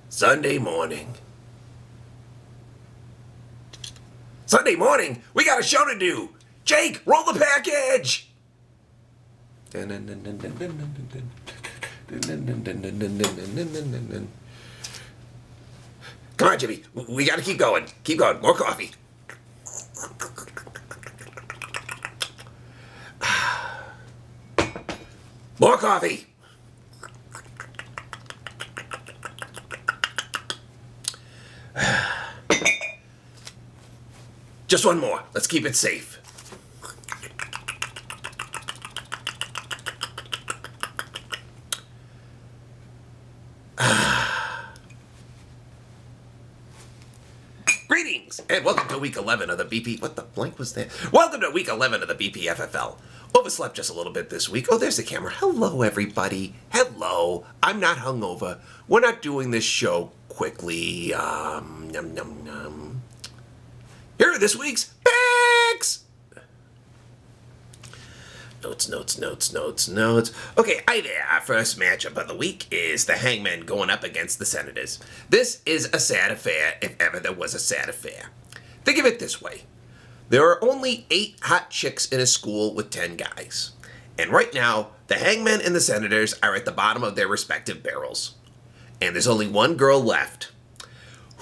Sunday morning. Sunday morning, we got a show to do. Jake, roll the package. Come on, Jimmy. We got to keep going. Keep going. More coffee. More coffee. Just one more. Let's keep it safe. Greetings and welcome to week 11 of the BP. What the blank was that? Welcome to week 11 of the BPFFL. Overslept just a little bit this week. Oh, there's the camera. Hello, everybody. Hello. I'm not hungover. We're not doing this show quickly. Num, num, num. Here are this week's picks. Notes. Okay, hi there. Our first matchup of the week is the Hangmen going up against the Senators. This is a sad affair, if ever there was a sad affair. Think of it this way. There are only 8 hot chicks in a school with 10 guys. And right now, the Hangmen and the Senators are at the bottom of their respective barrels. And there's only one girl left.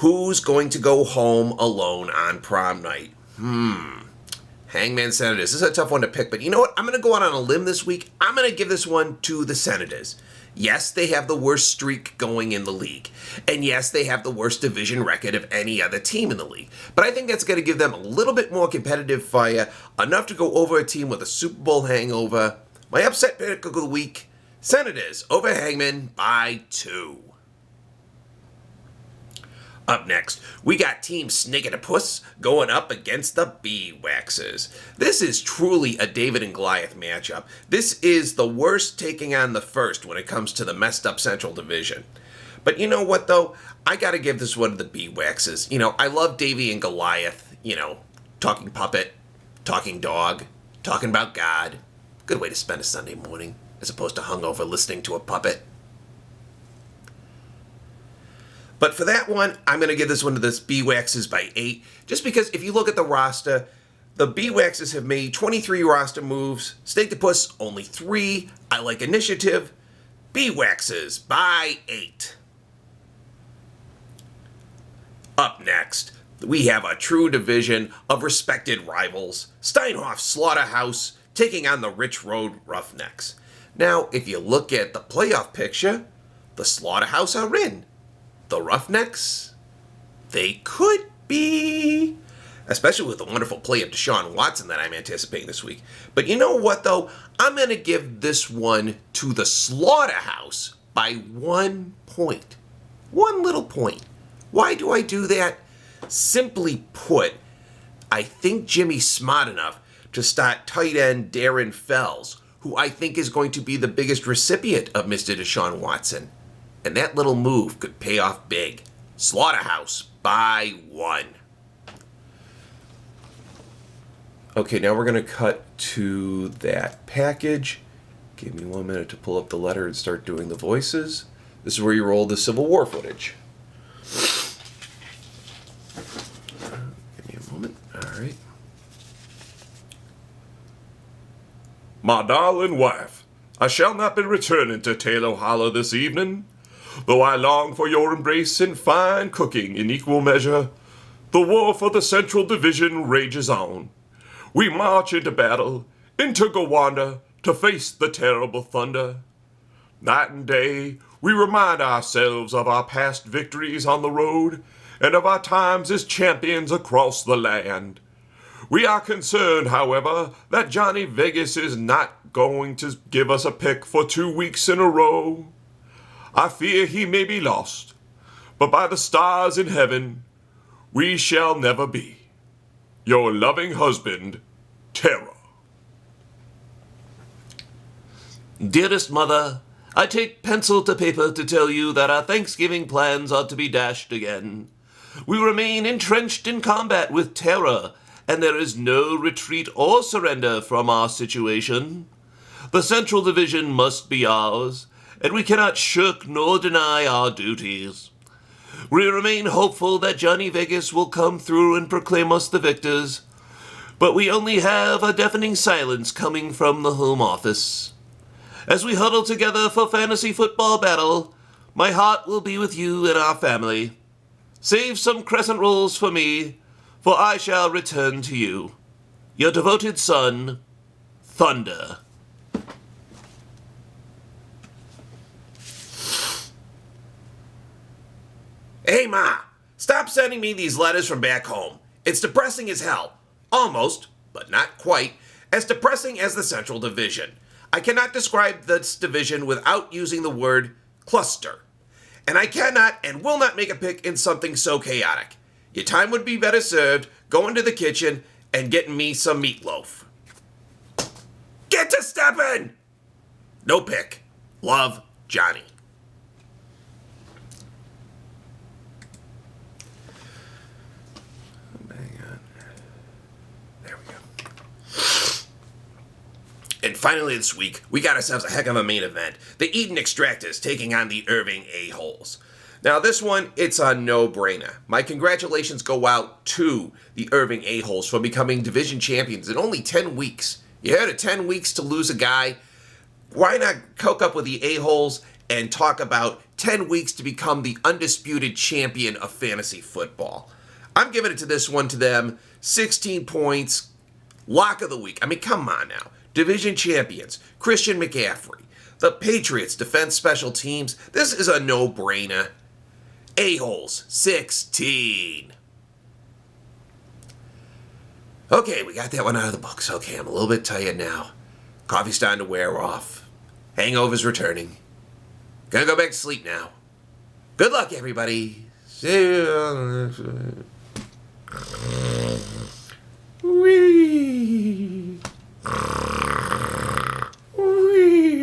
Who's going to go home alone on prom night? Hangman Senators. This is a tough one to pick, but you know what? I'm going to go out on a limb this week. I'm going to give this one to the Senators. Yes, they have the worst streak going in the league. And yes, they have the worst division record of any other team in the league. But I think that's going to give them a little bit more competitive fire, enough to go over a team with a Super Bowl hangover. My upset pick of the week, Senators over Hangman by 2. Up next, we got Team Snake-a-da-Puss going up against the Bee-Waxers. This is truly a David and Goliath matchup. This is the worst taking on the first when it comes to the messed up Central Division. But you know what, though? I gotta give this one to the Bee-Waxers. You know, I love Davy and Goliath, talking puppet, talking dog, talking about God. Good way to spend a Sunday morning, as opposed to hungover listening to a puppet. But for that one, I'm going to give this one to the Bee-Waxers by 8. Just because if you look at the roster, the Bee-Waxers have made 23 roster moves. Snake-a-da-Puss, only 3. I like initiative. Bee-Waxers by 8. Up next, we have a true division of respected rivals. Steinhoff Slaughterhouse taking on the Rich Road Roughnecks. Now, if you look at the playoff picture, the Slaughterhouse are in. The Roughnecks, they could be, especially with the wonderful play of Deshaun Watson that I'm anticipating this week. But you know what, though? I'm going to give this one to the Slaughterhouse by 1 point. 1 little point. Why do I do that? Simply put, I think Jimmy's smart enough to start tight end Darren Fells, who I think is going to be the biggest recipient of Mr. Deshaun Watson. And that little move could pay off big. Slaughterhouse by 1. Okay, now we're going to cut to that package. Give me 1 minute to pull up the letter and start doing the voices. This is where you roll the Civil War footage. Give me a moment. All right. My darling wife, I shall not be returning to Taylor Hollow this evening. Though I long for your embrace and fine cooking in equal measure, the war for the Central Division rages on. We march into battle, into Gowanda, to face the terrible thunder. Night and day, we remind ourselves of our past victories on the road, and of our times as champions across the land. We are concerned, however, that Johnny Vegas is not going to give us a pick for 2 weeks in a row. I fear he may be lost, but by the stars in heaven, we shall never be. Your loving husband, Tara. Dearest mother, I take pencil to paper to tell you that our Thanksgiving plans are to be dashed again. We remain entrenched in combat with terror, and there is no retreat or surrender from our situation. The Central Division must be ours, and we cannot shirk nor deny our duties. We remain hopeful that Johnny Vegas will come through and proclaim us the victors, but we only have a deafening silence coming from the home office. As we huddle together for fantasy football battle, my heart will be with you and our family. Save some crescent rolls for me, for I shall return to you. Your devoted son, Thunder. Hey, Ma! Stop sending me these letters from back home. It's depressing as hell. Almost, but not quite, as depressing as the Central Division. I cannot describe this division without using the word cluster. And I cannot and will not make a pick in something so chaotic. Your time would be better served going to the kitchen and getting me some meatloaf. Get to steppin'! No pick. Love, Johnny. And finally this week, we got ourselves a heck of a main event. The Eden Extractors taking on the Irving A-Holes. Now this one, it's a no-brainer. My congratulations go out to the Irving A-Holes for becoming division champions in only 10 weeks. You heard of 10 weeks to lose a guy? Why not coke up with the A-Holes and talk about 10 weeks to become the undisputed champion of fantasy football? I'm giving it to this one to them. 16 points. Lock of the week. I mean, come on now. Division champions, Christian McCaffrey, the Patriots defense special teams. This is a no-brainer. A-Holes, 16. Okay, we got that one out of the books. Okay, I'm a little bit tired now. Coffee's starting to wear off. Hangover's returning. Gonna go back to sleep now. Good luck, everybody. See you. Wee. Wee.